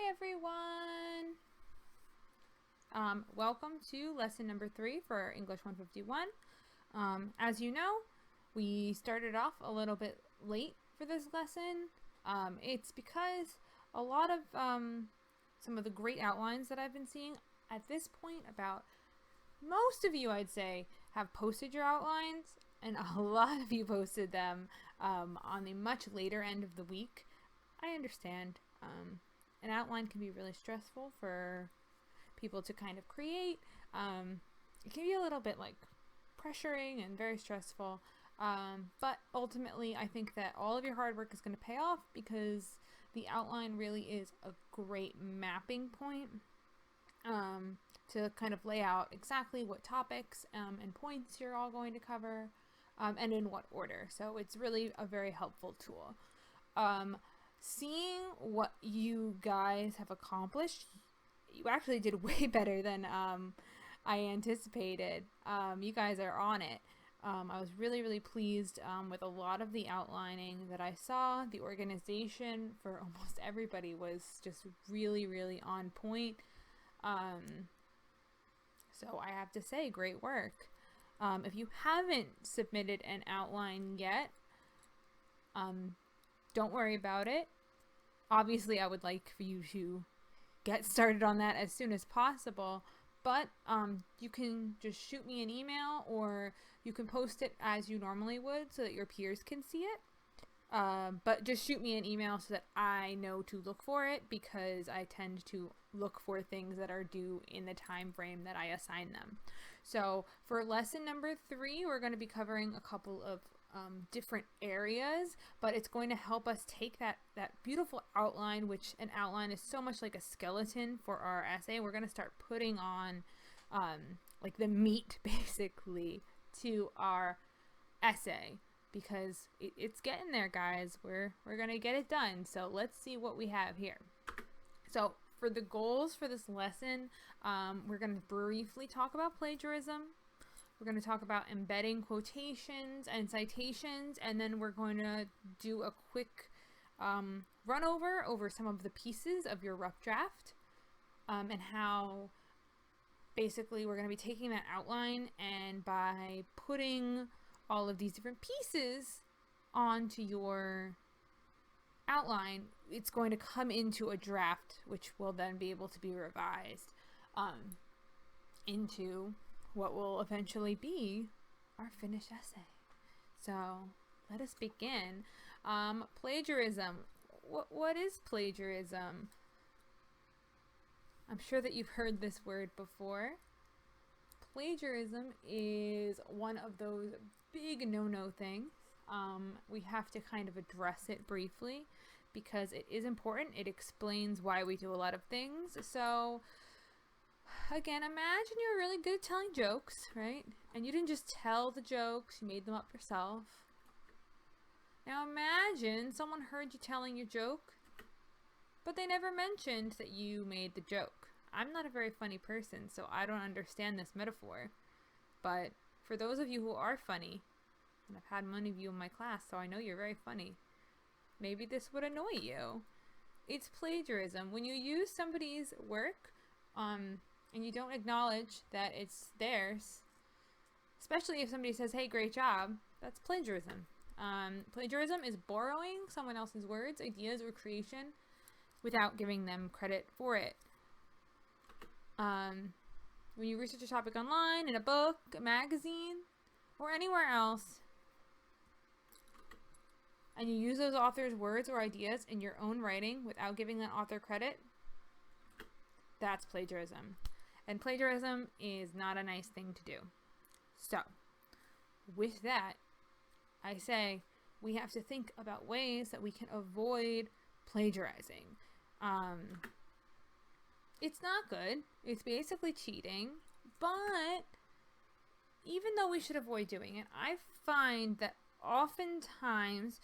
everyone! Welcome to lesson number 3 for English 151. As you know, we started off a little bit late for this lesson. It's because a lot of some of the great outlines that I've been seeing at this point, about most of you, I'd say, have posted your outlines, and a lot of you posted them on the much later end of the week. I understand. An outline can be really stressful for people to kind of create. It can be a little bit like pressuring and very stressful, but ultimately I think that all of your hard work is going to pay off, because the outline really is a great mapping point to kind of lay out exactly what topics and points you're all going to cover, and in what order. So it's really a very helpful tool. Seeing what you guys have accomplished, you actually did way better than I anticipated. You guys are on it. I was really pleased with a lot of the outlining that I saw. The organization for almost everybody was just really on point. So I have to say, great work. If you haven't submitted an outline yet, don't worry about it. Obviously, I would like for you to get started on that as soon as possible, but you can just shoot me an email, or you can post it as you normally would so that your peers can see it. But just shoot me an email so that I know to look for it, because I tend to look for things that are due in the time frame that I assign them. So for lesson number 3, we're going to be covering a couple of different areas, but it's going to help us take that beautiful outline, which an outline is so much like a skeleton for our essay. We're going to start putting on like the meat basically to our essay, because it's getting there, guys. We're gonna get it done. So let's see what we have here. So for the goals for this lesson, we're gonna briefly talk about plagiarism. We're going to talk about embedding quotations and citations, and then we're going to do a quick run over some of the pieces of your rough draft, and how basically we're going to be taking that outline, and by putting all of these different pieces onto your outline, it's going to come into a draft, which will then be able to be revised into what will eventually be our finished essay. So let us begin. Plagiarism. What is plagiarism? I'm sure that you've heard this word before. Plagiarism is one of those big no-no things. We have to kind of address it briefly, because it is important. It explains why we do a lot of things. So again, imagine you're really good at telling jokes, right? And you didn't just tell the jokes, you made them up yourself. Now imagine someone heard you telling your joke, but they never mentioned that you made the joke. I'm not a very funny person, so I don't understand this metaphor. But for those of you who are funny, and I've had many of you in my class, so I know you're very funny, maybe this would annoy you. It's plagiarism. When you use somebody's work, and you don't acknowledge that it's theirs, especially if somebody says, hey, great job, that's plagiarism. Plagiarism is borrowing someone else's words, ideas, or creation without giving them credit for it. When you research a topic online, in a book, a magazine, or anywhere else, and you use those authors' words or ideas in your own writing without giving that author credit, that's plagiarism. And plagiarism is not a nice thing to do. So, with that, I say we have to think about ways that we can avoid plagiarizing. It's not good. It's basically cheating. But even though we should avoid doing it, I find that oftentimes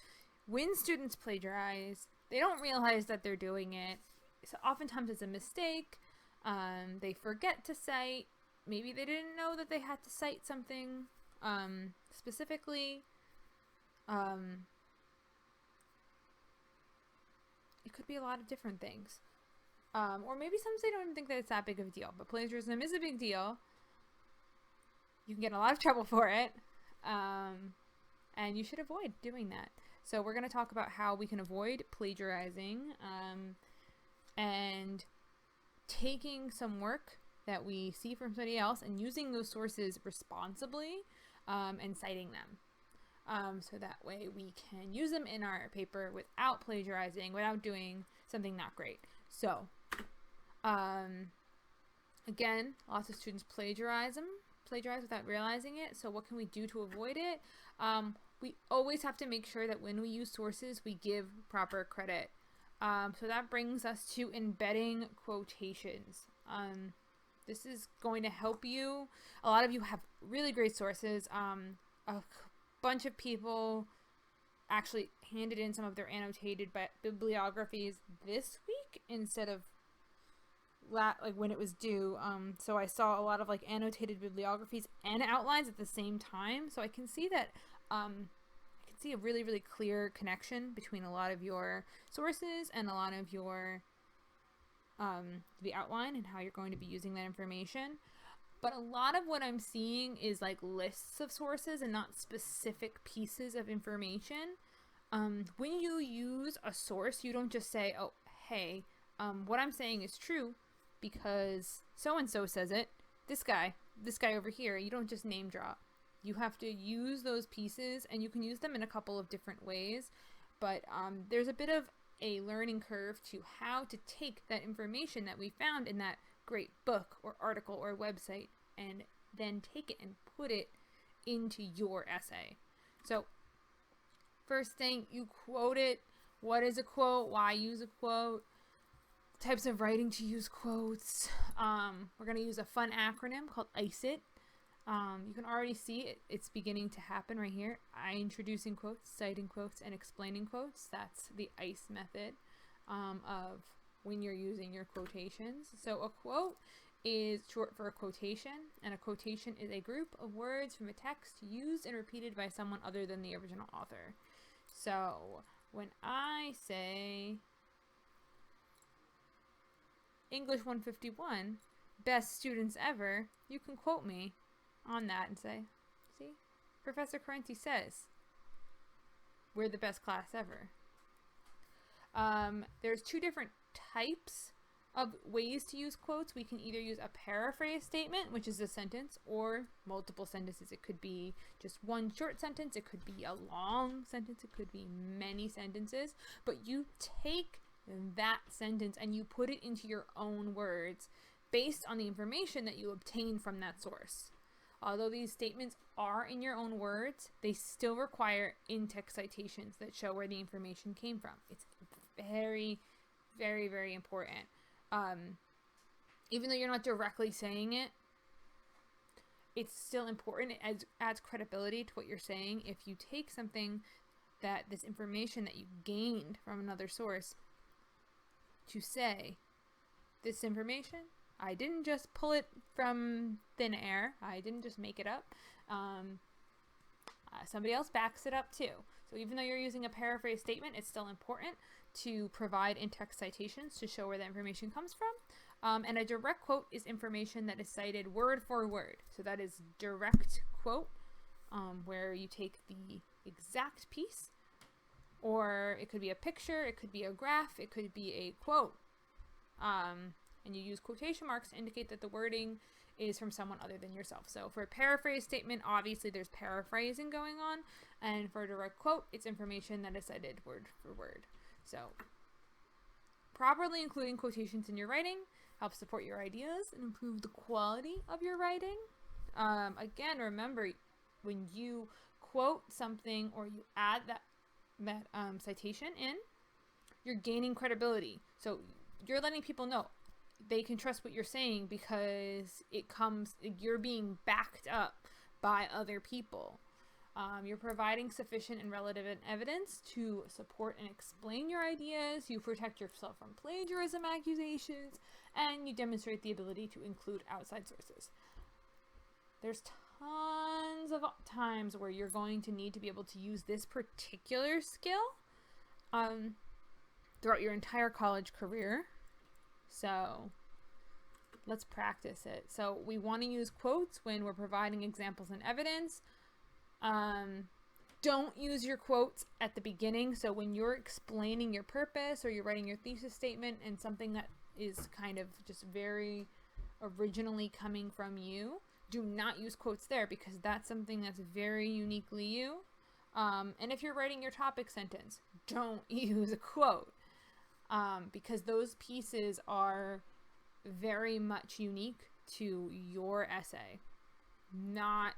when students plagiarize, they don't realize that they're doing it. So oftentimes it's a mistake. They forget to cite. Maybe they didn't know that they had to cite something specifically. It could be a lot of different things. Or maybe some say don't even think that it's that big of a deal, but plagiarism is a big deal. You can get in a lot of trouble for it, and you should avoid doing that. So we're going to talk about how we can avoid plagiarizing and taking some work that we see from somebody else and using those sources responsibly and citing them. So that way we can use them in our paper without plagiarizing, without doing something not great. So, again, lots of students plagiarize without realizing it. So what can we do to avoid it? We always have to make sure that when we use sources, we give proper credit. So that brings us to embedding quotations. This is going to help you. A lot of you have really great sources. A bunch of people actually handed in some of their annotated bibliographies this week instead of like when it was due. So I saw a lot of like annotated bibliographies and outlines at the same time. So I can see that I can see a really, really clear connection between a lot of your sources and a lot of your the outline and how you're going to be using that information. But a lot of what I'm seeing is like lists of sources and not specific pieces of information. When you use a source, you don't just say, oh, hey, what I'm saying is true because so-and-so says it. This guy over here. You don't just name drop. You have to use those pieces, and you can use them in a couple of different ways. But there's a bit of a learning curve to how to take that information that we found in that great book or article or website and then take it and put it into your essay. So first thing, you quote it. What is a quote? Why use a quote? Types of writing to use quotes. We're going to use a fun acronym called ICEIT. You can already see it's beginning to happen right here. Introducing quotes, citing quotes, and explaining quotes. That's the ICE method of when you're using your quotations. So a quote is short for a quotation, and a quotation is a group of words from a text used and repeated by someone other than the original author. So when I say English 151, best students ever, you can quote me on that and say, see, Professor Carenti says we're the best class ever. There's two different types of ways to use quotes. We can either use a paraphrase statement, which is a sentence, or multiple sentences. It could be just one short sentence, it could be a long sentence, it could be many sentences, but you take that sentence and you put it into your own words based on the information that you obtain from that source. Although these statements are in your own words, they still require in-text citations that show where the information came from. It's very, very, very important. Even though you're not directly saying it, it's still important. It adds credibility to what you're saying. If you take something this information that you gained from another source to say, this information, I didn't just pull it from thin air. I didn't just make it up. Somebody else backs it up too. So even though you're using a paraphrase statement, it's still important to provide in-text citations to show where the information comes from. And a direct quote is information that is cited word for word. So that is direct quote, where you take the exact piece, or it could be a picture, it could be a graph, it could be a quote. And you use quotation marks to indicate that the wording is from someone other than yourself. So for a paraphrase statement, obviously there's paraphrasing going on, and for a direct quote, it's information that is cited word for word. So properly including quotations in your writing helps support your ideas and improve the quality of your writing. Again, remember, when you quote something or you add that citation in, you're gaining credibility. So you're letting people know they can trust what you're saying because you're being backed up by other people. You're providing sufficient and relevant evidence to support and explain your ideas. You protect yourself from plagiarism accusations, and you demonstrate the ability to include outside sources. There's tons of times where you're going to need to be able to use this particular skill throughout your entire college career. So let's practice it. So we want to use quotes when we're providing examples and evidence. Don't use your quotes at the beginning. So when you're explaining your purpose or you're writing your thesis statement and something that is kind of just very originally coming from you, do not use quotes there, because that's something that's very uniquely you. And if you're writing your topic sentence, don't use a quote, because those pieces are very much unique to your essay, not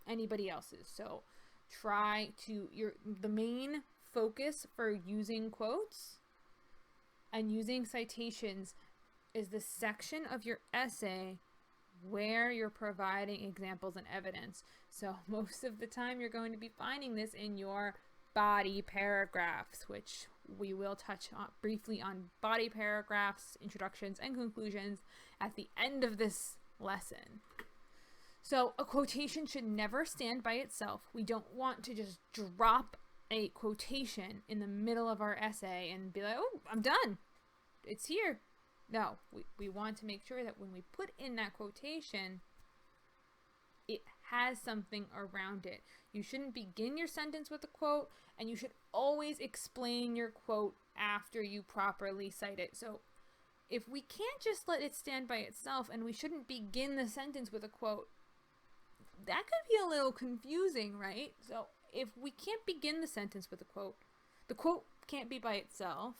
anybody else's. So try to, the main focus for using quotes and using citations is the section of your essay where you're providing examples and evidence. So most of the time you're going to be finding this in your body paragraphs, which we will touch on briefly on body paragraphs, introductions, and conclusions at the end of this lesson. So a quotation should never stand by itself. We don't want to just drop a quotation in the middle of our essay and be like, oh, I'm done. It's here. No, we want to make sure that when we put in that quotation, it has something around it. You shouldn't begin your sentence with a quote, and you should always explain your quote after you properly cite it. So if we can't just let it stand by itself, and we shouldn't begin the sentence with a quote, that could be a little confusing, right? So if we can't begin the sentence with a quote, the quote can't be by itself,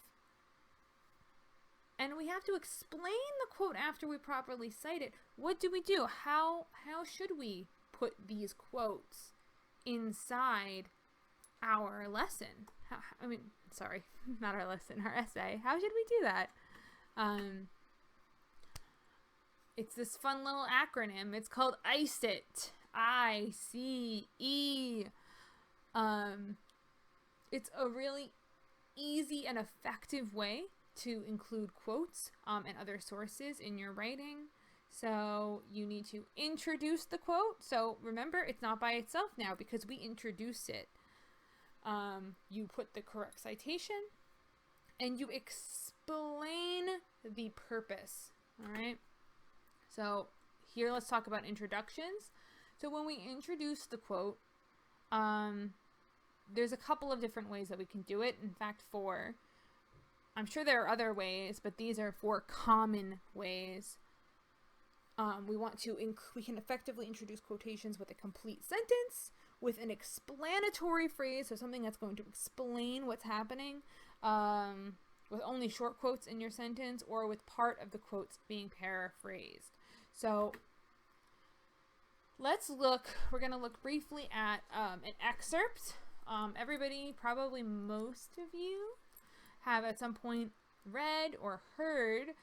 and we have to explain the quote after we properly cite it. What do we do? How should we put these quotes inside our lesson? Not our lesson, our essay. How should we do that? It's this fun little acronym. It's called ICE. ICE. It's a really easy and effective way to include quotes and other sources in your writing. So you need to introduce the quote. So remember, it's not by itself now because we introduced it. You put the correct citation and you explain the purpose. All right. So here, let's talk about introductions. So when we introduce the quote, there's a couple of different ways that we can do it. In fact, 4. I'm sure there are other ways, but these are 4 common ways. We can effectively introduce quotations with a complete sentence, with an explanatory phrase, so something that's going to explain what's happening, with only short quotes in your sentence, or with part of the quotes being paraphrased. So we're going to look briefly at an excerpt. Everybody, probably most of you, have at some point read or heard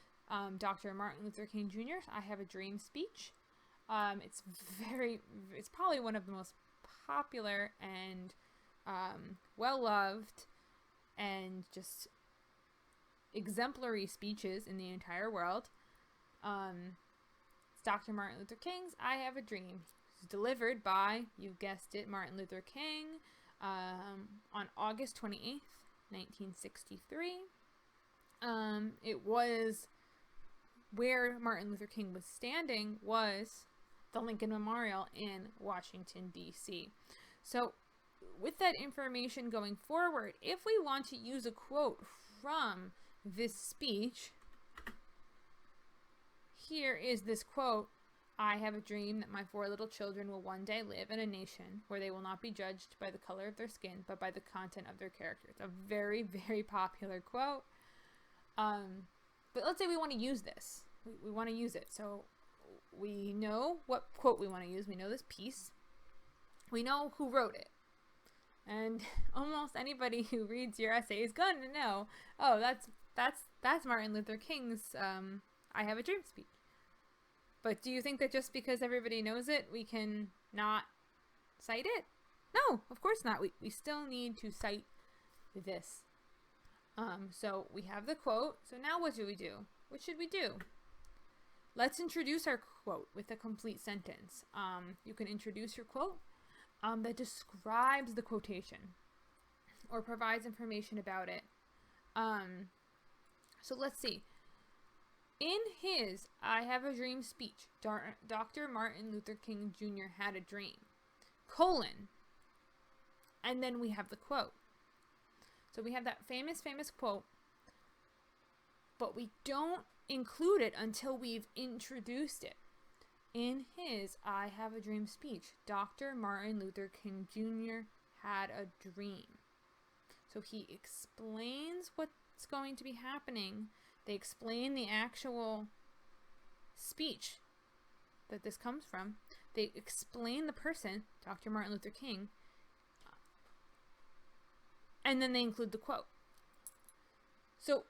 Dr. Martin Luther King Jr.'s I Have a Dream speech. It's probably one of the most popular and well-loved and just exemplary speeches in the entire world. It's Dr. Martin Luther King's I Have a Dream. It's delivered by, you guessed it, Martin Luther King on August 28th, 1963. It was where Martin Luther King was standing was the Lincoln Memorial in Washington, D.C. So with that information going forward, if we want to use a quote from this speech, here is this quote: I have a dream that my 4 little children will one day live in a nation where they will not be judged by the color of their skin, but by the content of their character. It's a very, very popular quote. But let's say we want to use this. We want to use it. So we know what quote we want to use. We know this piece. We know who wrote it. And almost anybody who reads your essay is going to know, oh, that's Martin Luther King's I Have a Dream speech. But do you think that just because everybody knows it, we can not cite it? No, of course not. We still need to cite this. So we have the quote. So now what do we do? What should we do? Let's introduce our quote with a complete sentence. You can introduce your quote that describes the quotation or provides information about it. So let's see. In his I Have a Dream speech, Dr. Martin Luther King Jr. had a dream, colon, and then we have the quote. So we have that famous quote, but we don't include it until we've introduced it. In his I Have a Dream speech, Dr. Martin Luther King Jr. had a dream. So he explains what's going to be happening. They explain the actual speech that this comes from. They explain the person, Dr. Martin Luther King, and then they include the quote. So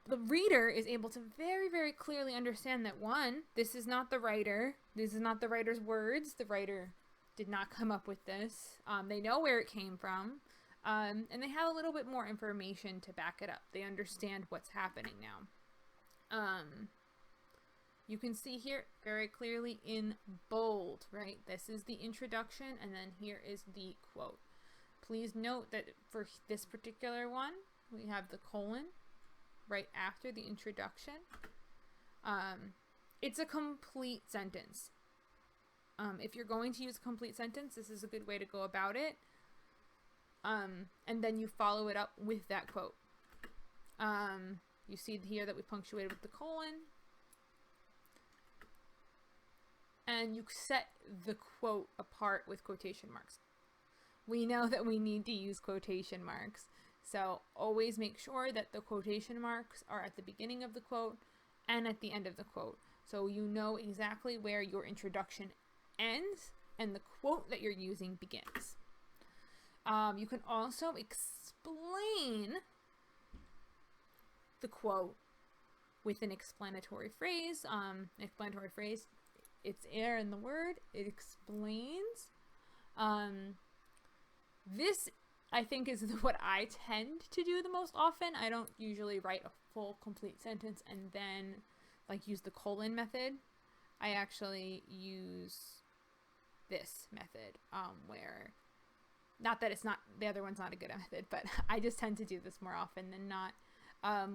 the reader is able to very, very clearly understand that, one, this is not the writer. This is not the writer's words. The writer did not come up with this. They know where it came from. And they have a little bit more information to back it up. They understand what's happening now. You can see here very clearly in bold, right? This is the introduction, and then here is the quote. Please note that for this particular one, we have the colon right after the introduction. It's a complete sentence. If you're going to use a complete sentence, this is a good way to go about it. And then you follow it up with that quote. You see here that we punctuated with the colon. And you set the quote apart with quotation marks. We know that we need to use quotation marks. So always make sure that the quotation marks are at the beginning of the quote and at the end of the quote. So you know exactly where your introduction ends and the quote that you're using begins. You can also explain the quote with an explanatory phrase. Explanatory phrase, it's air in the word. It explains. This, I think, is what I tend to do the most often. I don't usually write a full, complete sentence and then use the colon method. I actually use this method where, not that it's not, the other one's not a good method, but I just tend to do this more often than not,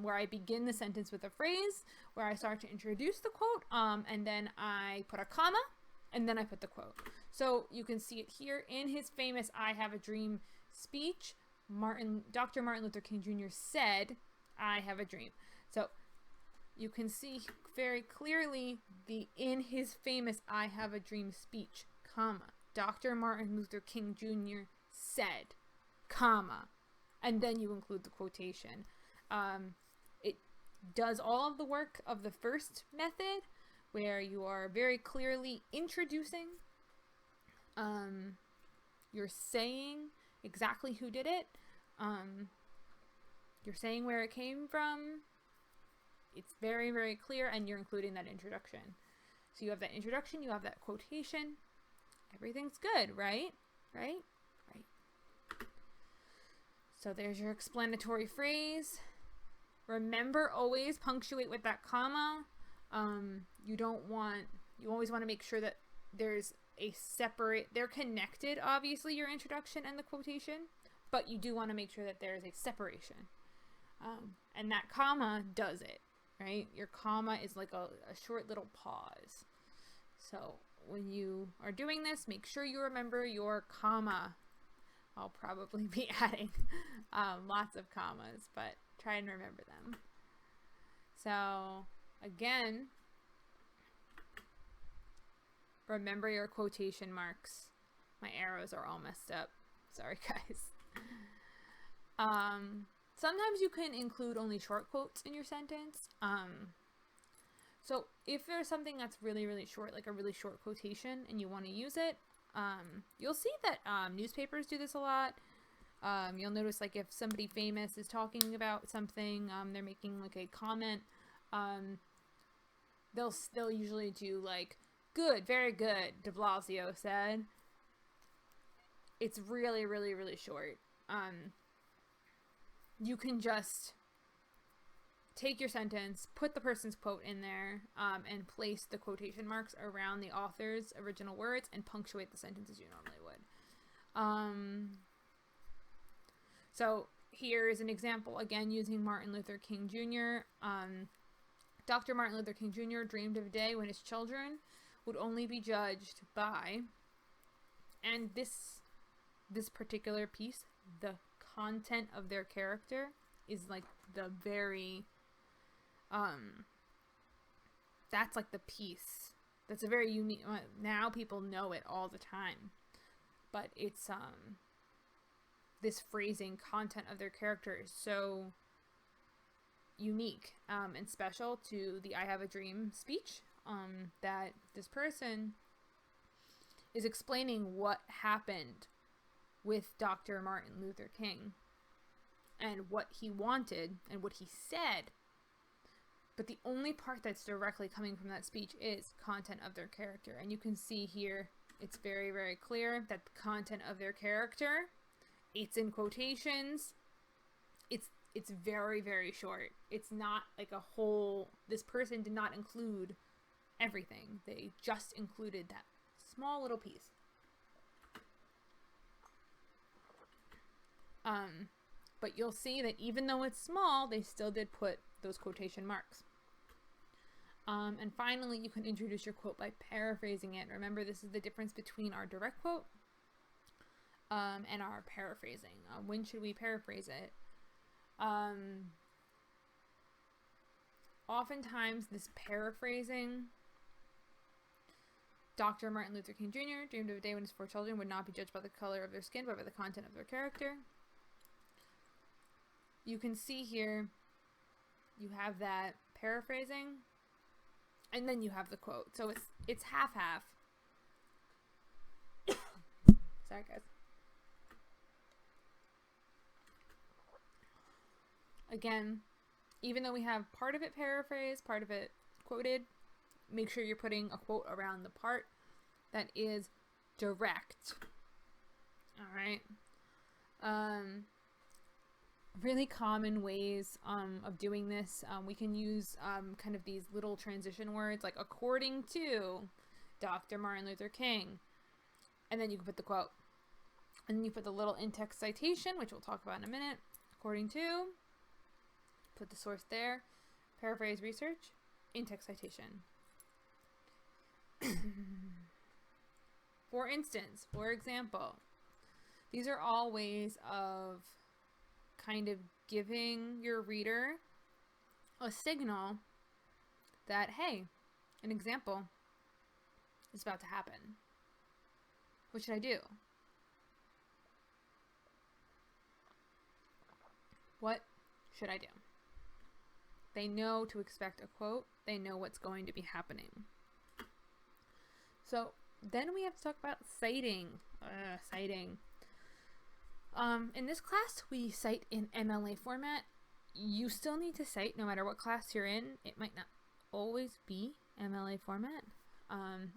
where I begin the sentence with a phrase, where I start to introduce the quote, and then I put a comma, and then I put the quote. So you can see it here in his famous I Have a Dream speech. Dr. Martin Luther King Jr. said, I have a dream. So you can see very clearly the in his famous I Have a Dream speech, comma, Dr. Martin Luther King Jr. said, comma, and then you include the quotation. It does all of the work of the first method, where you are very clearly introducing, you're saying exactly who did it, you're saying where it came from, it's very, very clear, and you're including that introduction. So you have that introduction, you have that quotation, everything's good, right? Right? So there's your explanatory phrase. Remember, always punctuate with that comma. You always want to make sure that there's a separate, they're connected, obviously, your introduction and the quotation, but you do want to make sure that there's a separation. And that comma does it, right? Your comma is like a short little pause. So when you are doing this, make sure you remember your comma. I'll probably be adding lots of commas, but try and remember them. So again, remember your quotation marks. My arrows are all messed up. Sorry, guys. Sometimes you can include only short quotes in your sentence. So if there's something that's really, really short, like a really short quotation, and you want to use it, you'll see that newspapers do this a lot. You'll notice, like, if somebody famous is talking about something, they're making like a comment, they'll usually do like, good, very good, de Blasio said. It's really, really, really short. You can just take your sentence, put the person's quote in there, and place the quotation marks around the author's original words and punctuate the sentence as you normally would. So here's an example, again, using Martin Luther King Jr. Dr. Martin Luther King Jr. dreamed of a day when his children would only be judged by, and this particular piece, the content of their character, is like the very, that's like the piece. That's a very unique, now people know it all the time, but it's, this phrasing, content of their character, is so unique and special to the I Have a Dream speech, that this person is explaining what happened with Dr. Martin Luther King and what he wanted and what he said. But the only part that's directly coming from that speech is content of their character. And you can see here, it's very, very clear that the content of their character, it's in quotations. It's very, very short. It's not like a whole, this person did not include everything. They just included that small little piece. But you'll see that even though it's small, they still did put those quotation marks. And finally, you can introduce your quote by paraphrasing it. Remember, this is the difference between our direct quote and our paraphrasing. When should we paraphrase it? Oftentimes, this paraphrasing, Dr. Martin Luther King Jr. dreamed of a day when his 4 children would not be judged by the color of their skin, but by the content of their character. You can see here, you have that paraphrasing, and then you have the quote. So it's half-half. Sorry, guys. Again, even though we have part of it paraphrased, part of it quoted, make sure you're putting a quote around the part that is direct. All right. Really common ways of doing this. We can use kind of these little transition words like according to Dr. Martin Luther King. And then you can put the quote. And then you put the little in-text citation, which we'll talk about in a minute. According to, put the source there. Paraphrase research, in-text citation. For instance, for example, these are all ways of kind of giving your reader a signal that, hey, an example is about to happen. What should I do? What should I do? They know to expect a quote. They know what's going to be happening. So then we have to talk about citing. Citing. In this class, we cite in MLA format. You still need to cite no matter what class you're in. It might not always be MLA format.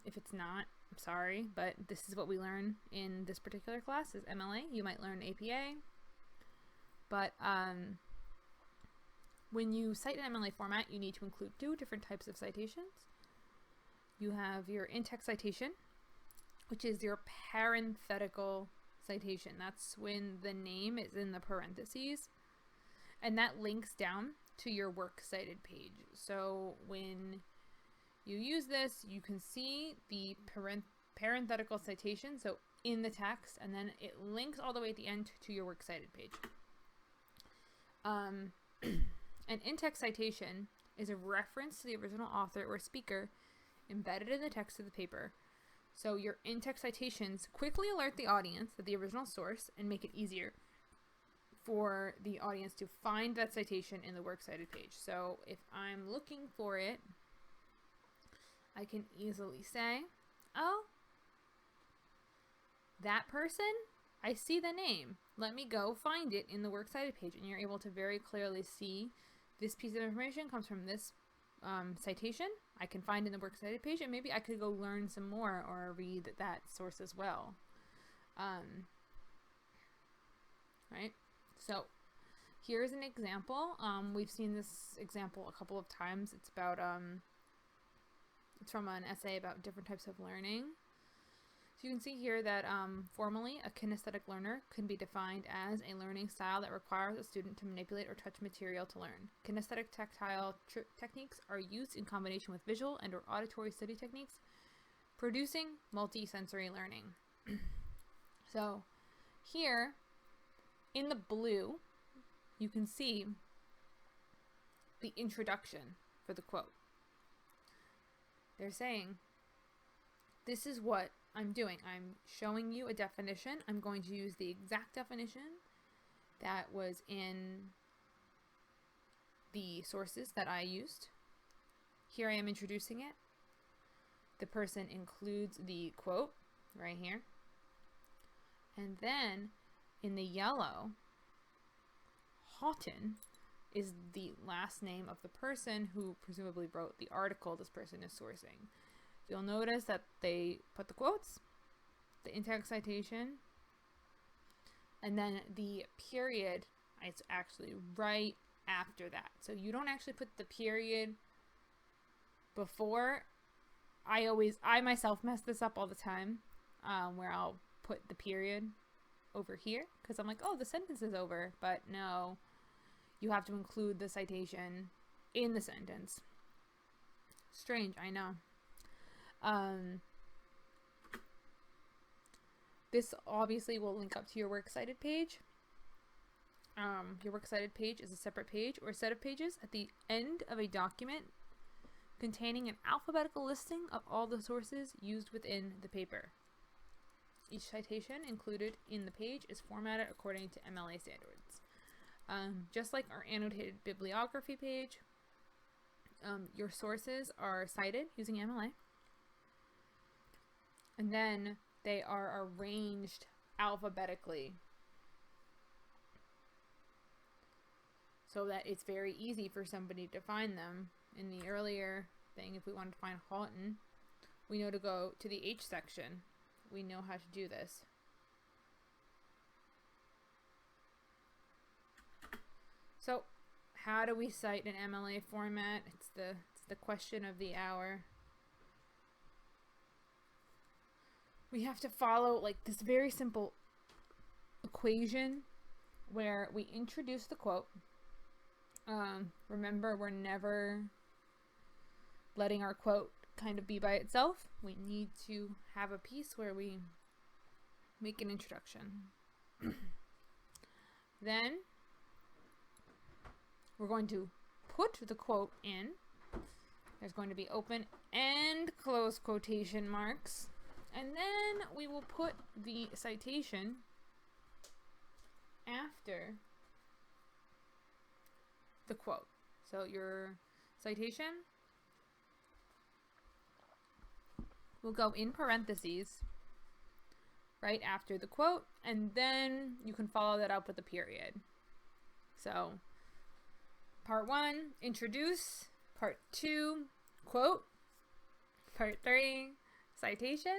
If it's not, I'm sorry, but this is what we learn in this particular class is MLA. You might learn APA. But when you cite in MLA format, you need to include 2 different types of citations. You have your in-text citation, which is your parenthetical citation. That's when the name is in the parentheses, and that links down to your works cited page. So when you use this, you can see the parenthetical citation, so in the text, and then it links all the way at the end to your works cited page. An in-text citation is a reference to the original author or speaker embedded in the text of the paper. So your in-text citations quickly alert the audience of the original source and make it easier for the audience to find that citation in the works cited page. So if I'm looking for it, I can easily say, oh, that person, I see the name. Let me go find it in the works cited page. And you're able to very clearly see this piece of information comes from this citation I can find in the works cited page, and maybe I could go learn some more or read that source as well. Right? So here's an example. We've seen this example a couple of times. It's about it's from an essay about different types of learning. So you can see here that formally, a kinesthetic learner can be defined as a learning style that requires a student to manipulate or touch material to learn. Kinesthetic tactile techniques are used in combination with visual and or auditory study techniques, producing multi-sensory learning. So here, in the blue, you can see the introduction for the quote. They're saying, this is what I'm doing. I'm showing you a definition. I'm going to use the exact definition that was in the sources that I used. Here I am introducing it. The person includes the quote right here. And then in the yellow, Houghton is the last name of the person who presumably wrote the article this person is sourcing. You'll notice that they put the quotes, the in-text citation, and then the period is actually right after that. So you don't actually put the period before. I myself mess this up all the time, where I'll put the period over here because I'm like, oh, the sentence is over, but no, you have to include the citation in the sentence. Strange, I know. This obviously will link up to your Works Cited page. Your Works Cited page is a separate page or set of pages at the end of a document containing an alphabetical listing of all the sources used within the paper. Each citation included in the page is formatted according to MLA standards. Just like our annotated bibliography page, your sources are cited using MLA. And then they are arranged alphabetically so that it's very easy for somebody to find them. In the earlier thing, if we wanted to find Houghton, we know to go to the H section. We know how to do this. So, how do we cite an MLA format? It's the question of the hour. We have to follow like this very simple equation where we introduce the quote. Remember, we're never letting our quote kind of be by itself. We need to have a piece where we make an introduction. Then we're going to put the quote in. There's going to be open and close quotation marks. And then we will put the citation after the quote. So your citation will go in parentheses right after the quote, and then you can follow that up with a period. So part 1, introduce. Part 2, quote. Part 3, citation.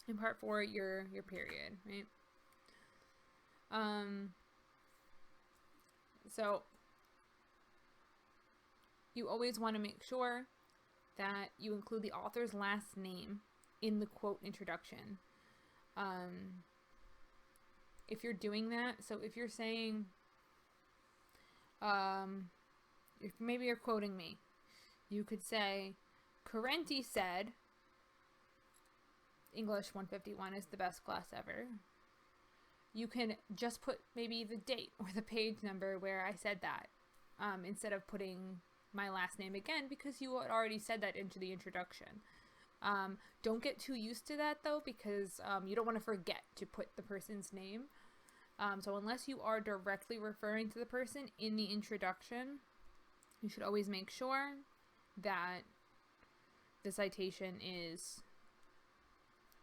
And part 4, your period, right? So you always want to make sure that you include the author's last name in the quote introduction. If you're doing that, so if you're saying, if maybe you're quoting me, you could say, Carenti said, English 151 is the best class ever. You can just put maybe the date or the page number where I said that, instead of putting my last name again, because you had already said that into the introduction. Don't get too used to that though, because you don't want to forget to put the person's name. So unless you are directly referring to the person in the introduction, you should always make sure that the citation is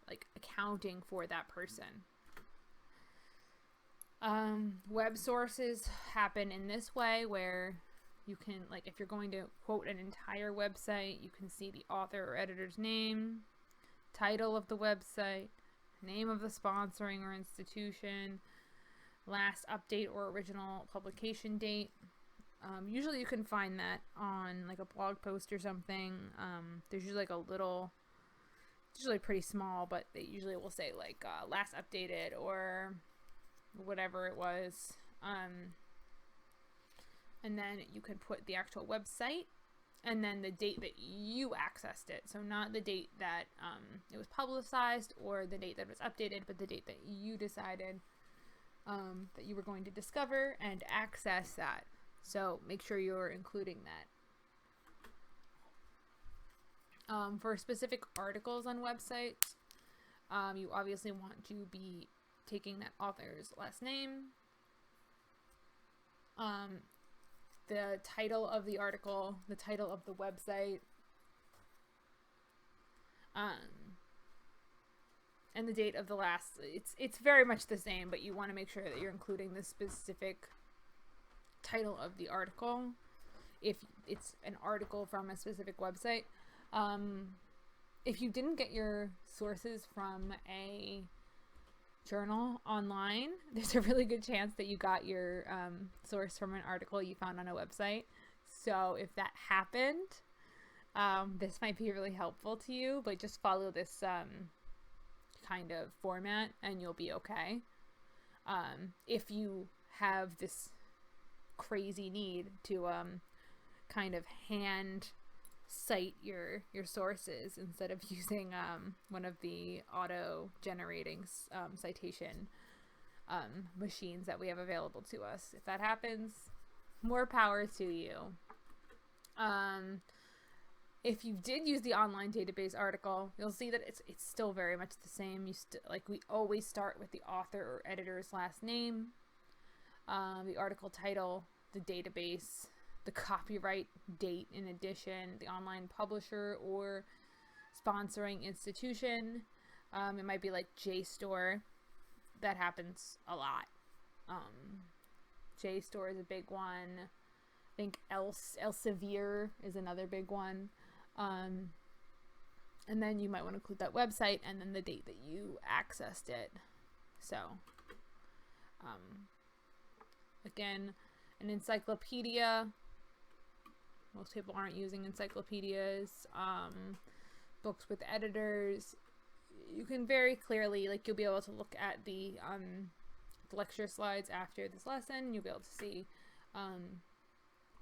like accounting for that person. Web sources happen in this way, where you can, like, if you're going to quote an entire website, you can see the author or editor's name, title of the website, name of the sponsoring or institution, last update or original publication date. Usually you can find that on like a blog post or something. There's usually like a little usually pretty small, but they usually will say like last updated or whatever it was. And then you can put the actual website and then the date that you accessed it. So not the date that it was publicized or the date that it was updated, but the date that you decided that you were going to discover and access that. So make sure you're including that. For specific articles on websites, you obviously want to be taking that author's last name, the title of the article, the title of the website, and the date of the last. It's very much the same, but you want to make sure that you're including the specific title of the article if it's an article from a specific website. If you didn't get your sources from a journal online, there's a really good chance that you got your source from an article you found on a website. So if that happened, this might be really helpful to you, but just follow this kind of format and you'll be okay. If you have this crazy need to kind of hand cite your sources instead of using one of the auto generating citation machines that we have available to us. If that happens, more power to you. If you did use the online database article, you'll see that it's still very much the same. Like we always start with the author or editor's last name, the article title, the database, the copyright date in addition, the online publisher or sponsoring institution. It might be like JSTOR. That happens a lot. JSTOR is a big one. I think Elsevier is another big one. And then you might want to include that website and then the date that you accessed it. So, again, an encyclopedia. Most people aren't using encyclopedias. Books with editors. You can very clearly, like, you'll be able to look at the lecture slides after this lesson. You'll be able to see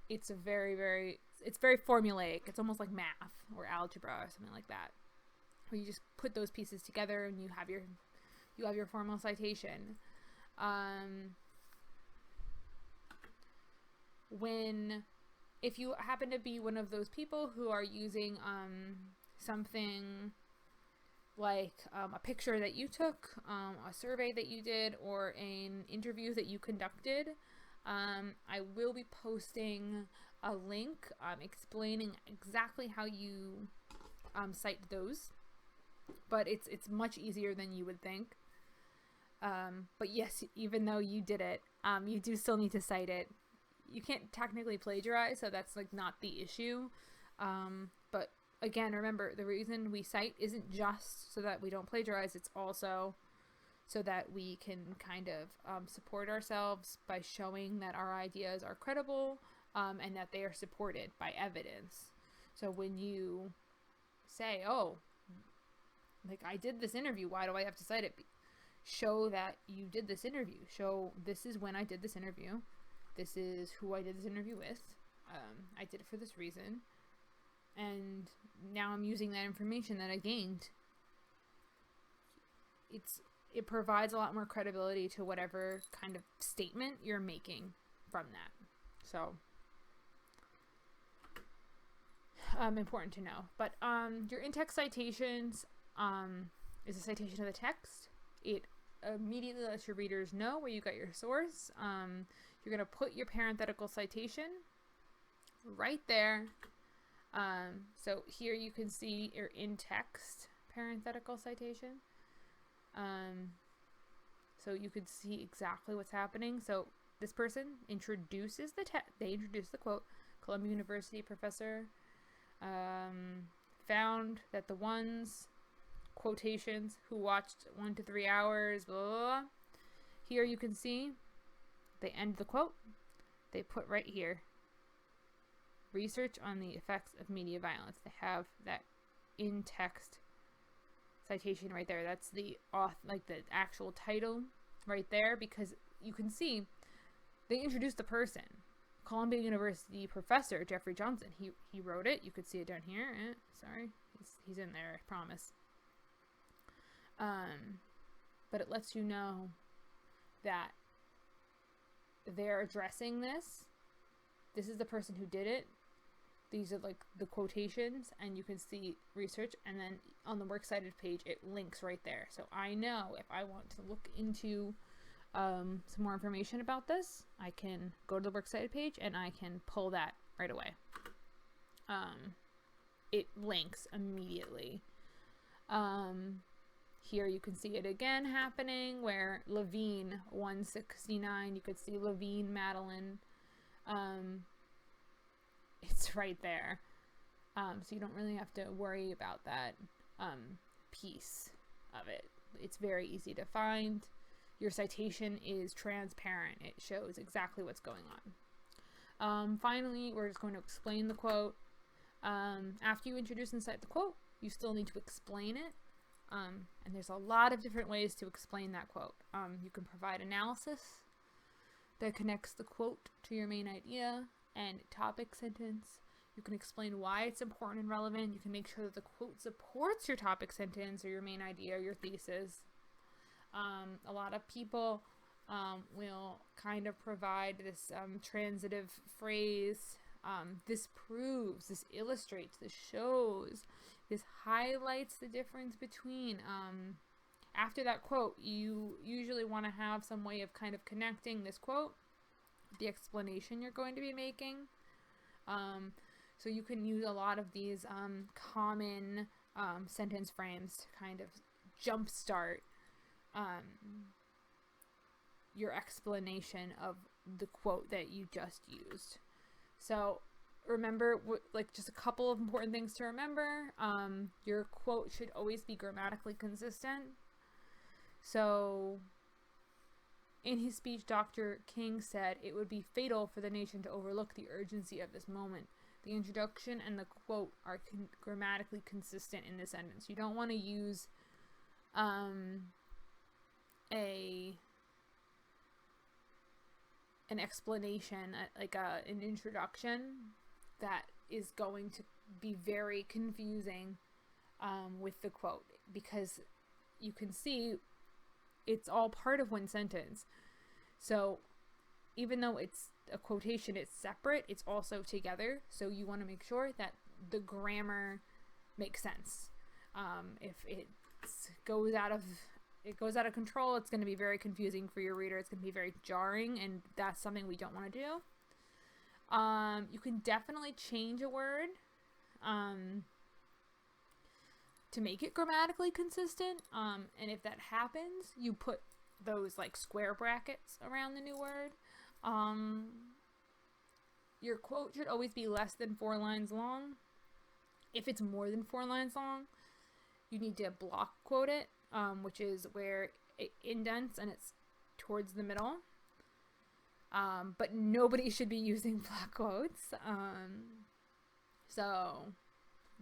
it's very formulaic. It's almost like math or algebra or something like that, where you just put those pieces together and you have your formal citation. If you happen to be one of those people who are using something like a picture that you took, a survey that you did, or an interview that you conducted, I will be posting a link explaining exactly how you cite those, but it's much easier than you would think. But yes, even though you did it, you do still need to cite it. You can't technically plagiarize, so that's like not the issue. But again, remember, the reason we cite isn't just so that we don't plagiarize, it's also so that we can kind of support ourselves by showing that our ideas are credible and that they are supported by evidence. So when you say, oh, like, I did this interview, why do I have to cite it? Show that you did this interview. Show this is when I did this interview. This is who I did this interview with. I did it for this reason. And now I'm using that information that I gained. It provides a lot more credibility to whatever kind of statement you're making from that. So, important to know. But your in-text citations is a citation of the text. It immediately lets your readers know where you got your source. You're going to put your parenthetical citation right there. So here you can see your in-text parenthetical citation. So you could see exactly what's happening. So this person introduces they introduce the quote. Columbia University professor found that the ones quotations who watched 1 to 3 hours, blah, blah, blah. Here you can see they end the quote. They put right here, research on the effects of media violence. They have that in-text citation right there. That's the like the actual title right there, because you can see they introduced the person. Columbia University professor Jeffrey Johnson. He wrote it. You could see it down here. Sorry, he's in there. I promise. But it lets you know that they're addressing this. This is the person who did it. These are like the quotations, and you can see research, and then on the works cited page it links right there. So I know if I want to look into some more information about this, I can go to the works cited page and I can pull that right away. It links immediately. Here you can see it again happening, where Levine 169, you could see Levine Madeline. It's right there. So you don't really have to worry about that piece of it. It's very easy to find. Your citation is transparent. It shows exactly what's going on. Finally, we're just going to explain the quote. After you introduce and cite the quote, you still need to explain it. And there's a lot of different ways to explain that quote. You can provide analysis that connects the quote to your main idea and topic sentence. You can explain why it's important and relevant. You can make sure that the quote supports your topic sentence or your main idea or your thesis. A lot of people will kind of provide this transitive phrase. This proves, this illustrates, this shows, this highlights the difference between. After that quote, you usually want to have some way of kind of connecting this quote, the explanation you're going to be making. So you can use a lot of these common sentence frames to kind of jumpstart your explanation of the quote that you just used. So remember, like, just a couple of important things to remember. Your quote should always be grammatically consistent. So in his speech, Dr. King said it would be fatal for the nation to overlook the urgency of this moment. The introduction and the quote are grammatically consistent in this sentence. You don't want to use an explanation, like an introduction that is going to be very confusing with the quote, because you can see it's all part of one sentence. So even though it's a quotation, it's separate, it's also together. So you want to make sure that the grammar makes sense. If it goes out of control, it's going to be very confusing for your reader. It's going to be very jarring, and that's something we don't want to do. You can definitely change a word to make it grammatically consistent. And if that happens, you put those like square brackets around the new word. Your quote should always be less than 4 lines long. If it's more than 4 lines long, you need to block quote it, which is where it indents and it's towards the middle. But nobody should be using block quotes. So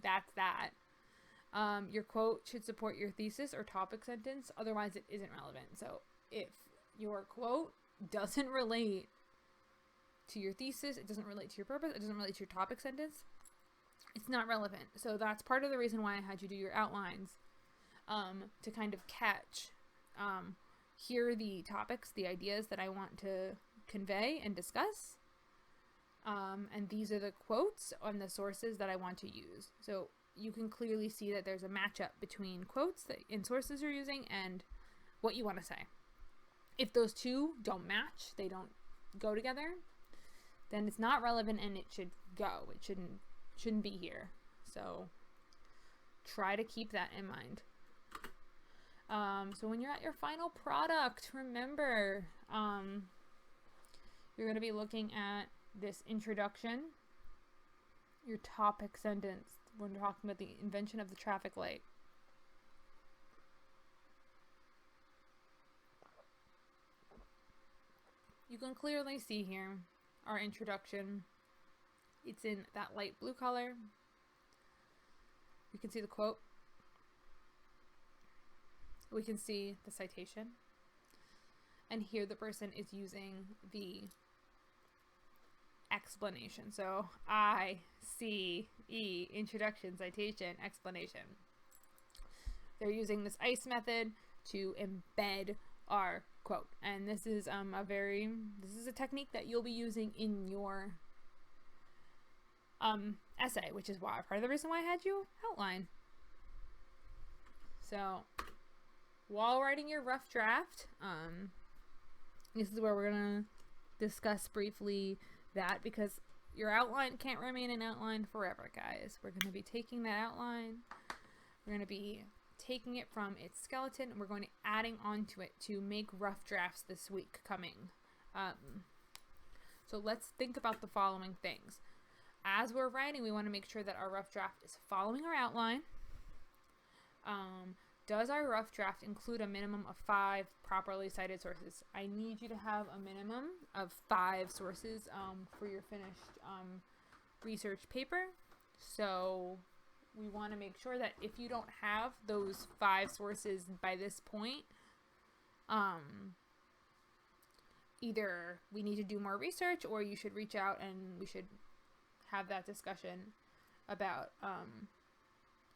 that's that. Your quote should support your thesis or topic sentence, otherwise it isn't relevant. So if your quote doesn't relate to your thesis, it doesn't relate to your purpose, it doesn't relate to your topic sentence, it's not relevant. So that's part of the reason why I had you do your outlines, to kind of catch, here are the topics, the ideas that I want to convey and discuss, and these are the quotes and the sources that I want to use. So you can clearly see that there's a matchup between quotes and sources you're using and what you want to say. If those two don't match, they don't go together, then it's not relevant and it should go. It shouldn't be here. So try to keep that in mind. So when you're at your final product, remember, you're going to be looking at this introduction, your topic sentence. We're talking about the invention of the traffic light. You can clearly see here our introduction. It's in that light blue color. You can see the quote. we can see the citation. And here the person is using the explanation. So ICE, introduction, citation, explanation. They're using this ICE method to embed our quote. And this is a technique that you'll be using in your essay, which is why part of the reason why I had you outline. So while writing your rough draft, this is where we're gonna discuss briefly that, because your outline can't remain an outline forever, guys. We're gonna be taking that outline, we're gonna be taking it from its skeleton, and we're going to adding onto it to make rough drafts this week coming. So let's think about the following things. As we're writing, we want to make sure that our rough draft is following our outline. Does our rough draft include a minimum of 5 properly cited sources? I need you to have a minimum of 5 sources for your finished research paper. So we want to make sure that if you don't have those 5 sources by this point, either we need to do more research, or you should reach out and we should have that discussion about,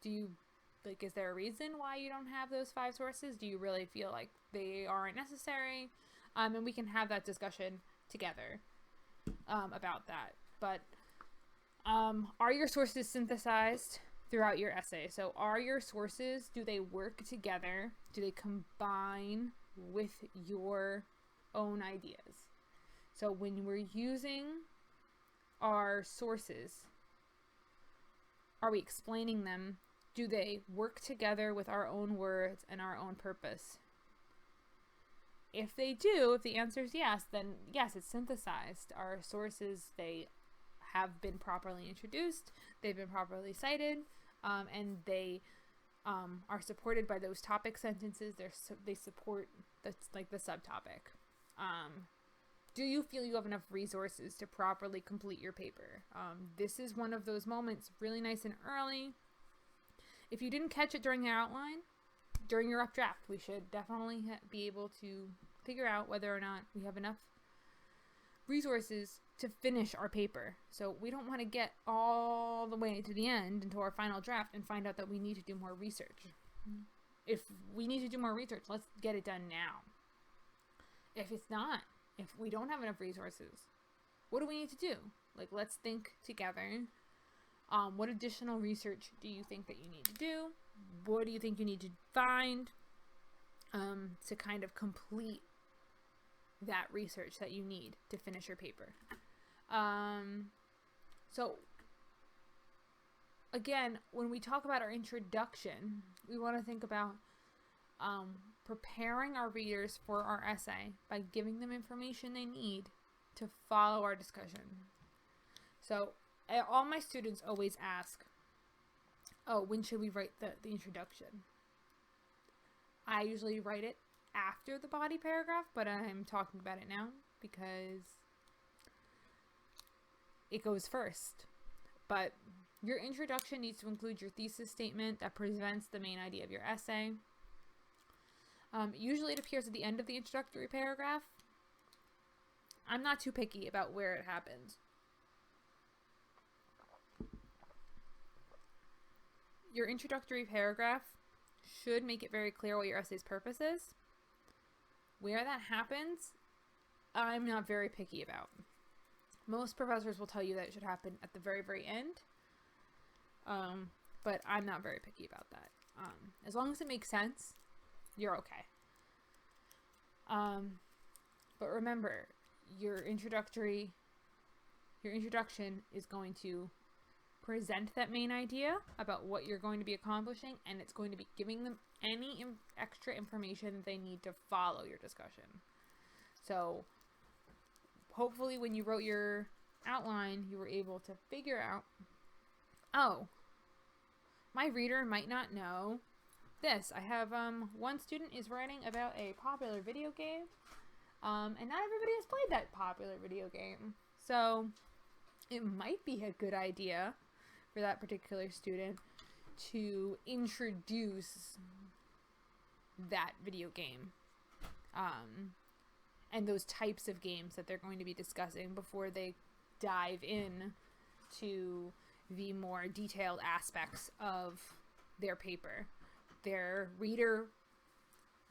is there a reason why you don't have those 5 sources? Do you really feel like they aren't necessary? And we can have that discussion together about that. But are your sources synthesized throughout your essay? So are your sources, do they work together? Do they combine with your own ideas? So when we're using our sources, are we explaining them? Do they work together with our own words and our own purpose? If they do, if the answer is yes, then yes, it's synthesized. Our sources, they have been properly introduced, they've been properly cited, and they are supported by those topic sentences. They support the subtopic. Do you feel you have enough resources to properly complete your paper? This is one of those moments, really nice and early. If you didn't catch it during your outline, during your rough draft, we should definitely be able to figure out whether or not we have enough resources to finish our paper. So we don't want to get all the way to the end into our final draft and find out that we need to do more research. If we need to do more research, let's get it done now. If we don't have enough resources, what do we need to do? Let's think together. What additional research do you think that you need to do? What do you think you need to find to kind of complete that research that you need to finish your paper? So again, when we talk about our introduction, we want to think about preparing our readers for our essay by giving them information they need to follow our discussion. So all my students always ask, when should we write the introduction? I usually write it after the body paragraph, but I'm talking about it now because it goes first. But your introduction needs to include your thesis statement that presents the main idea of your essay. Usually it appears at the end of the introductory paragraph. I'm not too picky about where it happens. Your introductory paragraph should make it very clear what your essay's purpose is. Where that happens, I'm not very picky about. Most professors will tell you that it should happen at the very, very end. But I'm not very picky about that. As long as it makes sense, you're okay. But remember, your introduction is going to present that main idea about what you're going to be accomplishing, and it's going to be giving them any extra information they need to follow your discussion. So hopefully when you wrote your outline, you were able to figure out, oh, my reader might not know this. I have one student is writing about a popular video game, and not everybody has played that popular video game. So it might be a good idea for that particular student to introduce that video game. And those types of games that they're going to be discussing before they dive in to the more detailed aspects of their paper. Their reader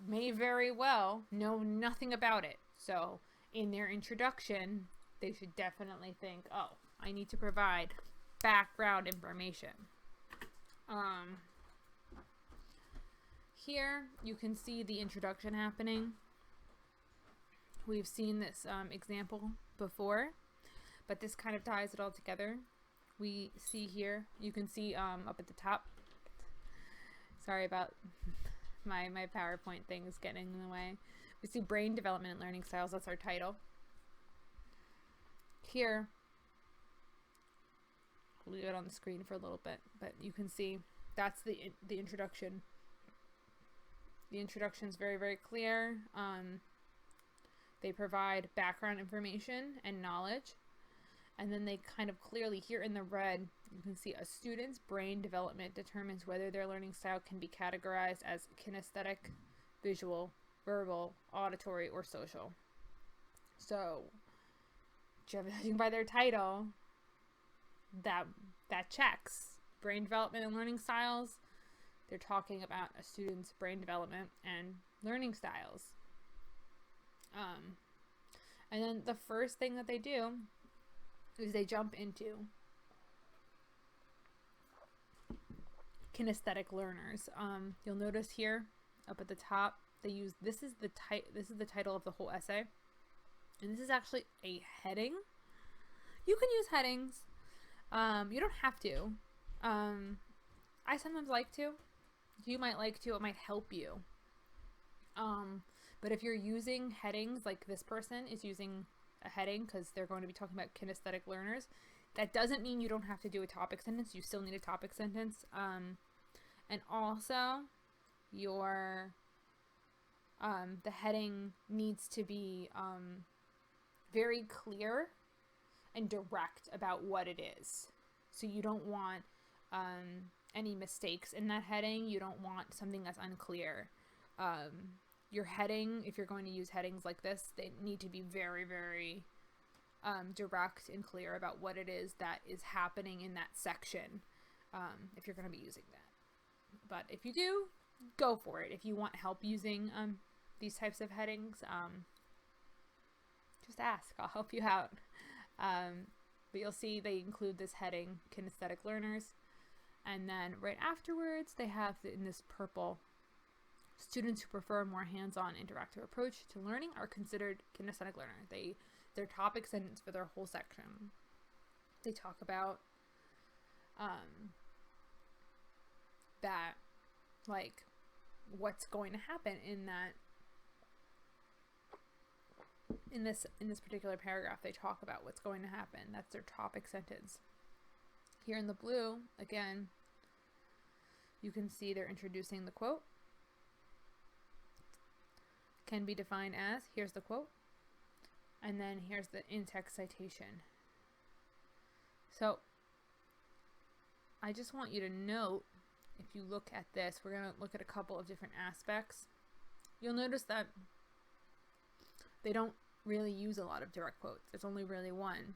may very well know nothing about it. So in their introduction, they should definitely think, oh, I need to provide background information. Here you can see the introduction happening. We've seen this example before, but this kind of ties it all together. We see here, you can see up at the top, sorry about my PowerPoint things getting in the way. We see brain development and learning styles, that's our title. Here, I'll leave it on the screen for a little bit, but you can see that's the introduction. The introduction is very, very clear. They provide background information and knowledge. And then they kind of clearly, here in the red, you can see a student's brain development determines whether their learning style can be categorized as kinesthetic, visual, verbal, auditory, or social. So, judging by their title, that checks. Brain development and learning styles, they're talking about a student's brain development and learning styles. And then the first thing that they do is they jump into kinesthetic learners. You'll notice here up at the top they use this is the title of the whole essay, and this is actually a heading. You can use headings. You don't have to. I sometimes like to. You might like to. It might help you. But if you're using headings, like this person is using a heading because they're going to be talking about kinesthetic learners, that doesn't mean you don't have to do a topic sentence. You still need a topic sentence. And also, your the heading needs to be very clear and direct about what it is. So you don't want any mistakes in that heading. You don't want something that's unclear. Your heading, if you're going to use headings like this, they need to be very, very direct and clear about what it is that is happening in that section, if you're going to be using that. But if you do, go for it. If you want help using these types of headings, just ask. I'll help you out. But you'll see they include this heading, kinesthetic learners, and then right afterwards they have in this purple, students who prefer a more hands-on interactive approach to learning are considered kinesthetic learner. Their topic sentence for their whole section, they talk about that, like, what's going to happen in that in this particular paragraph. They talk about what's going to happen. That's their topic sentence. Here in the blue, again, you can see they're introducing the quote. Can be defined as, here's the quote, and then here's the in-text citation. So I just want you to note, if you look at this, we're going to look at a couple of different aspects. You'll notice that they don't really use a lot of direct quotes. There's only really one.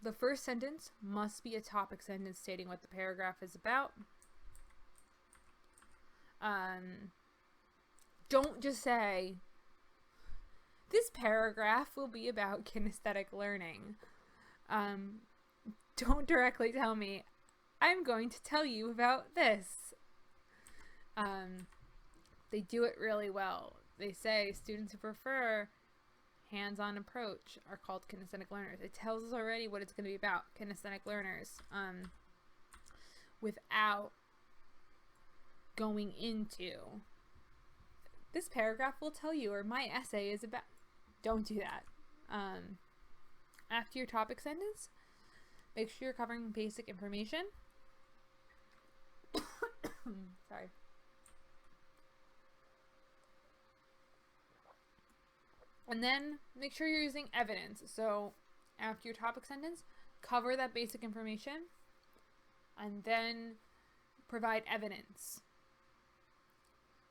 The first sentence must be a topic sentence stating what the paragraph is about. Don't just say, this paragraph will be about kinesthetic learning. Don't directly tell me, I'm going to tell you about this. They do it really well. They say students who prefer hands-on approach are called kinesthetic learners. It tells us already what it's going to be about, kinesthetic learners, without going into, this paragraph will tell you, or my essay is about. Don't do that. After your topic sentence, make sure you're covering basic information. Sorry. And then make sure you're using evidence. So after your topic sentence, cover that basic information, and then provide evidence.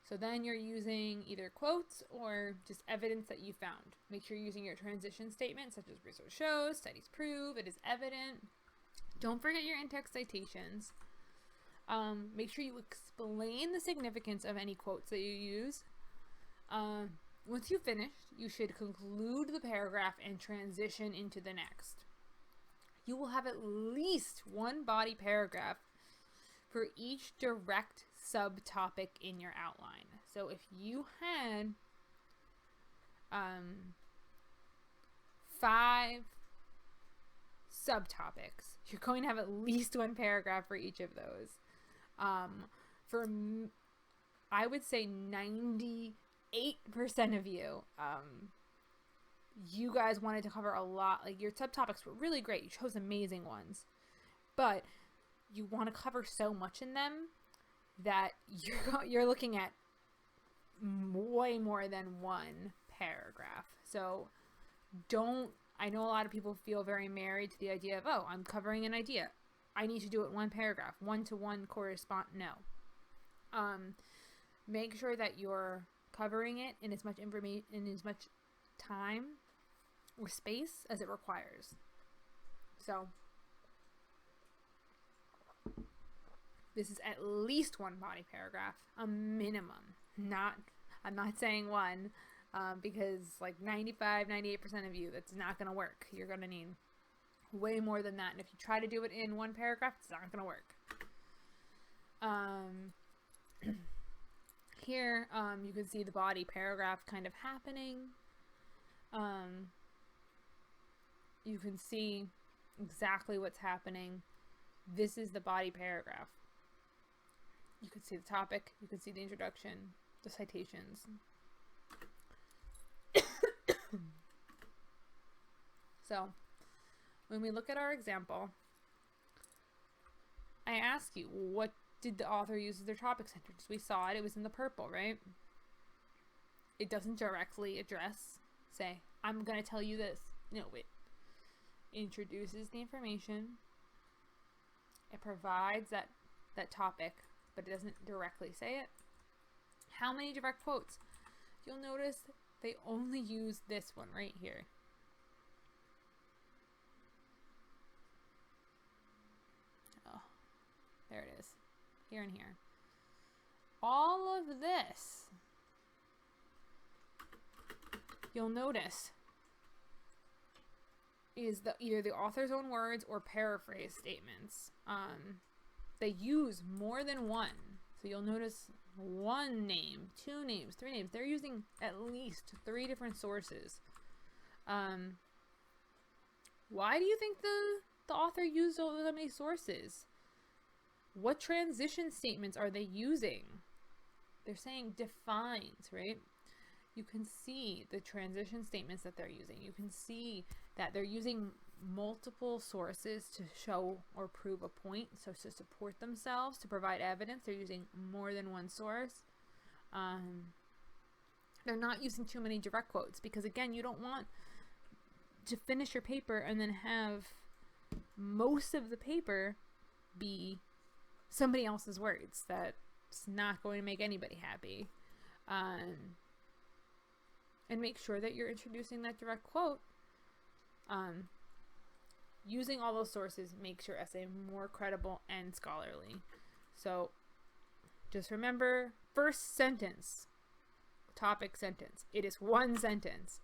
So then you're using either quotes or just evidence that you found. Make sure you're using your transition statements such as research shows, studies prove, it is evident. Don't forget your in-text citations. Make sure you explain the significance of any quotes that you use. Once you've finished, you should conclude the paragraph and transition into the next. You will have at least one body paragraph for each direct subtopic in your outline. So if you had 5 subtopics, you're going to have at least one paragraph for each of those. I would say 98% of you, you guys wanted to cover a lot. Like, your subtopics were really great. You chose amazing ones, but you want to cover so much in them that you're looking at way more than one paragraph. So I know a lot of people feel very married to the idea of, oh, I'm covering an idea, I need to do it one paragraph, one-to-one correspond. No. Make sure that you're covering it in as much information, in as much time or space as it requires. So this is at least one body paragraph, a minimum. I'm not saying one, because like 98% of you, that's not going to work. You're going to need way more than that. And if you try to do it in one paragraph, it's not going to work. Here, you can see the body paragraph kind of happening. You can see exactly what's happening. This is the body paragraph. You can see the topic, you can see the introduction, the citations. So, when we look at our example, I ask you, what did the author use as their topic sentence? We saw it, it was in the purple, right? It doesn't directly address, say, I'm going to tell you this. No, it introduces the information. It provides that topic, but it doesn't directly say it. How many direct quotes? You'll notice they only use this one right here. Oh, there it is. Here and here. All of this, you'll notice, is either the author's own words or paraphrase statements. They use more than one. So you'll notice one name, 2 names, 3 names. They're using at least 3 different sources. Why do you think the author used all so many sources? What transition statements are they using? They're saying defines, right? You can see the transition statements that they're using. You can see that they're using multiple sources to show or prove a point, so to support themselves, to provide evidence. They're using more than one source. They're not using too many direct quotes because, again, you don't want to finish your paper and then have most of the paper be somebody else's words. That's not going to make anybody happy. And make sure that you're introducing that direct quote. Using all those sources makes your essay more credible and scholarly. So just remember, first sentence, topic sentence. It is one sentence.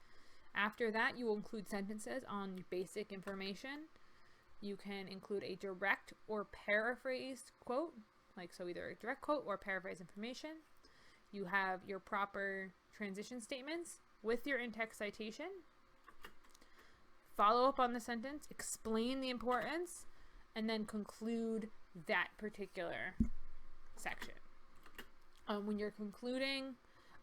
After that, you will include sentences on basic information. You can include a direct or paraphrased quote, like so either a direct quote or paraphrase information. You have your proper transition statements with your in-text citation. Follow up on the sentence, explain the importance, and then conclude that particular section. When you're concluding,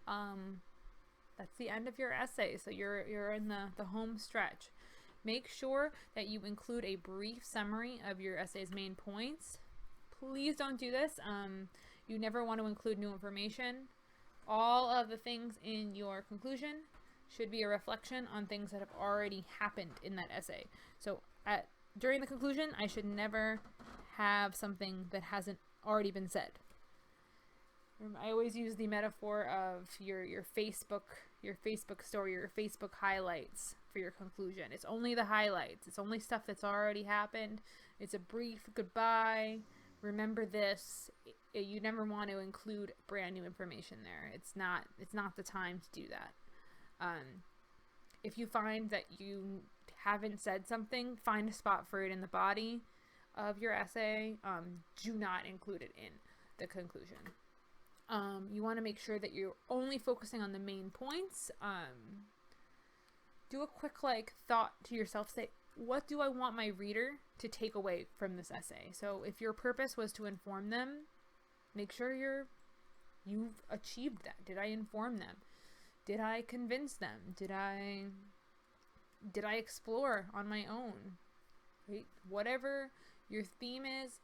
that's the end of your essay, so you're in the home stretch. Make sure that you include a brief summary of your essay's main points. Please don't do this. You never want to include new information. All of the things in your conclusion should be a reflection on things that have already happened in that essay. So during the conclusion, I should never have something that hasn't already been said. I always use the metaphor of your Facebook story, your Facebook highlights for your conclusion. It's only the highlights. It's only stuff that's already happened. It's a brief goodbye. Remember this. You never want to include brand new information there. It's not the time to do that. If you find that you haven't said something, find a spot for it in the body of your essay. Do not include it in the conclusion. You want to make sure that you're only focusing on the main points. Do a quick thought to yourself. Say, what do I want my reader to take away from this essay? So if your purpose was to inform them, make sure you've achieved that. Did I inform them? Did I convince them? Did I explore on my own? Right? Whatever your theme is,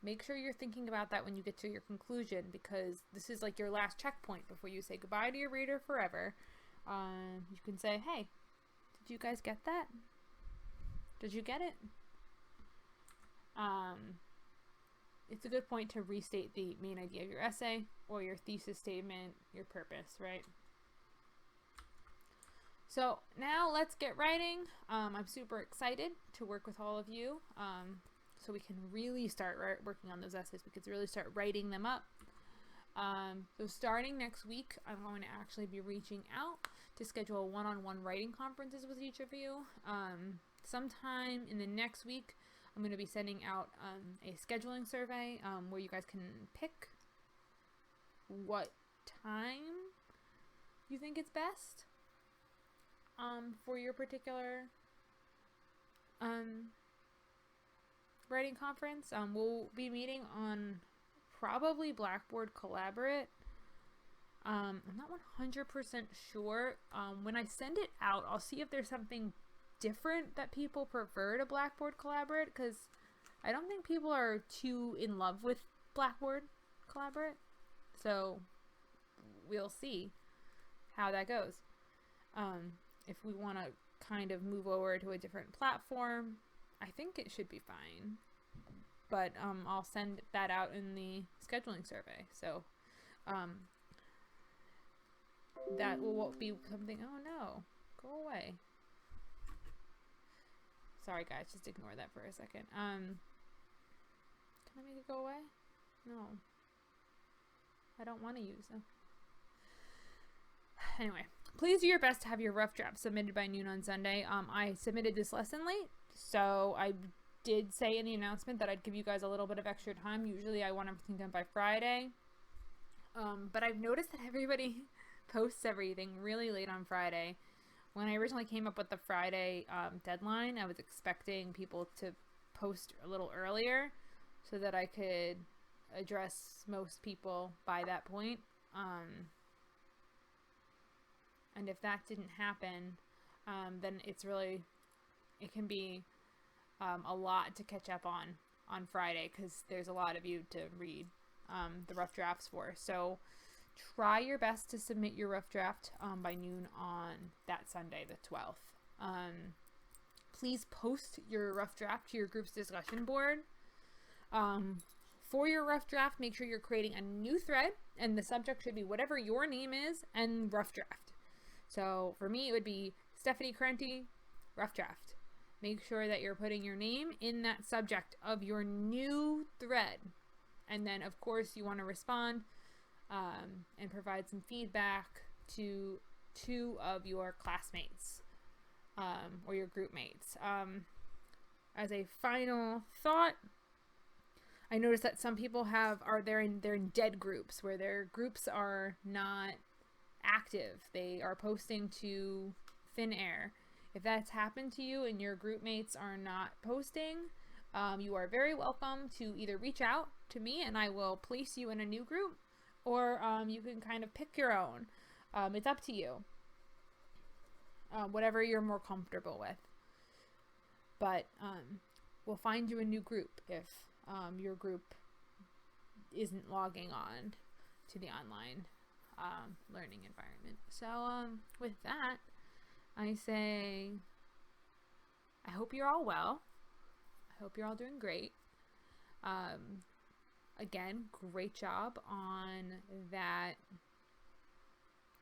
make sure you're thinking about that when you get to your conclusion, because this is your last checkpoint before you say goodbye to your reader forever. You can say, hey, did you guys get that? Did you get it? It's a good point to restate the main idea of your essay or your thesis statement, your purpose, right? So now let's get writing. I'm super excited to work with all of you. So we can really start working on those essays. We can really start writing them up. So starting next week, I'm going to actually be reaching out to schedule one-on-one writing conferences with each of you. Sometime in the next week, I'm going to be sending out a scheduling survey where you guys can pick what time you think it's best for your particular writing conference. We'll be meeting on probably Blackboard Collaborate. I'm not 100% sure. When I send it out, I'll see if there's something different that people prefer to Blackboard Collaborate, because I don't think people are too in love with Blackboard Collaborate. So we'll see how that goes. If we want to kind of move over to a different platform, I think it should be fine. But I'll send that out in the scheduling survey. So that will be something. Oh no, go away. Sorry guys, just ignore that for a second. Can I make it go away? No. I don't want to use them. Anyway, please do your best to have your rough draft submitted by noon on Sunday. I submitted this lesson late, so I did say in the announcement that I'd give you guys a little bit of extra time. Usually I want everything done by Friday. But I've noticed that everybody posts everything really late on Friday. When I originally came up with the Friday deadline, I was expecting people to post a little earlier so that I could address most people by that point. And if that didn't happen, then it can be a lot to catch up on Friday, because there's a lot of you to read the rough drafts for. So try your best to submit your rough draft by noon on that Sunday, the 12th. Please post your rough draft to your group's discussion board. For your rough draft, make sure you're creating a new thread, and the subject should be whatever your name is and rough draft. So for me, it would be Stephanie Crenti, rough draft. Make sure that you're putting your name in that subject of your new thread. And then, of course, you want to respond and provide some feedback to 2 of your classmates or your group mates. As a final thought, I noticed that some people they're in dead groups, where their groups are not active. They are posting to thin air. If that's happened to you and your group mates are not posting, you are very welcome to either reach out to me and I will place you in a new group, or you can kind of pick your own. It's up to you. Whatever you're more comfortable with. But we'll find you a new group if your group isn't logging on to the online learning environment. So with that, I say I hope you're all well. I hope you're all doing great. again, great job on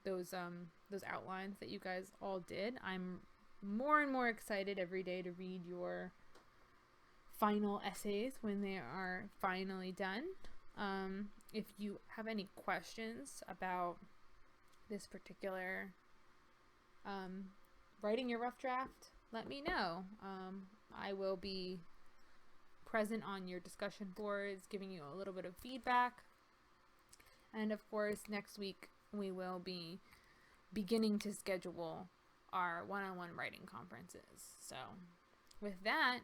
those outlines that you guys all did. I'm more and more excited every day to read your final essays when they are finally done. If you have any questions about this particular writing your rough draft, let me know. I will be present on your discussion boards, giving you a little bit of feedback. And of course, next week we will be beginning to schedule our one-on-one writing conferences. So with that,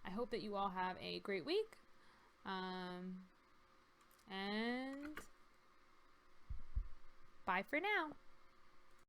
I hope that you all have a great week. And bye for now.